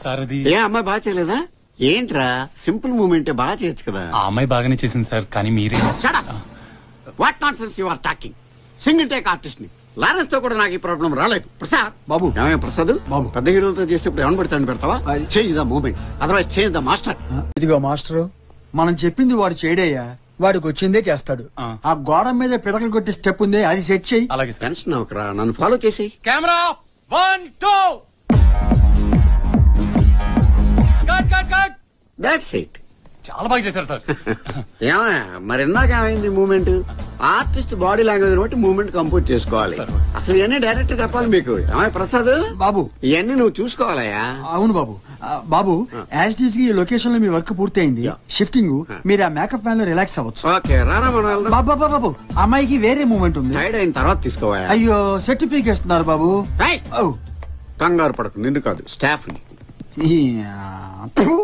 Sir అది ఏ అమ్మాయి బాగా చేయలేదా? ఏంట్రా సింపుల్ మూమెంట్ బాగా చేయొచ్చు కదా. ఆ అమ్మాయి బాగానే చేసింది సార్, కానీ మీరే. What not sense you are talking. Single take artist ని లారెన్స్ తో కూడా నాకు ఈ ప్రాబ్లం రాలేదు. ప్రసాద్ బాబు. ఏమయ్య ప్రసాద్ బాబు. పెద్ద హీరోలతో చేసేప్పుడు ఏమని పెడతాను పెడతావా? Change the movement, otherwise change the master. ఇదిగో మాస్టరు, మనం చెప్పింది వాడు చేయడయ్యా. వాడికి వచ్చిందే చేస్తాడు. ఆ గోడ మీద పిడకలు కొట్టే స్టెప్ ఉంది, అది సెట్ చెయ్యి. అలాగే సార్. టెన్షన్ అవకరా, నన్ను ఫాలో చేసేయి. Camera 1 2 cut cut cut. That's it. చాలా బాగా చేశారు సార్. ఏమయ్య మరి ఇందాక ఏమైంది మూమెంట్? ఆర్టిస్ట్ బాడీ లాంగ్వేజ్ బట్టి మూమెంట్ కంపోజ్ చేసుకోవాలి. అసలు ఇవన్నీ డైరెక్ట్ చెప్పాలి మీకు. ఏమయ్య ప్రసాద్ బాబు, ఇవన్నీ నువ్వు చూసుకోవాలయ్యా. అవును బాబు. బాబు, యాజ్ టీజ్ గా ఈ లొకేషన్ లో మీ వర్క్ పూర్తయింది. షిఫ్టింగ్ మీరు ఆ మేకప్ ఫ్యాన్ లో రిలాక్స్ అవ్వచ్చు. ఓకే రారా మనం వెళ్దాం. బాబు బాబు బాబు, అమ్మాయికి వేరే మూమెంట్ ఉంది. టైర్డ్ అయిన తర్వాత తీసుకోవాలి. అయ్యో, సెట్ పీకేస్తున్నారు బాబు. కంగారు పడకు, నిన్ను కాదు స్టాఫ్ ని. ఫు.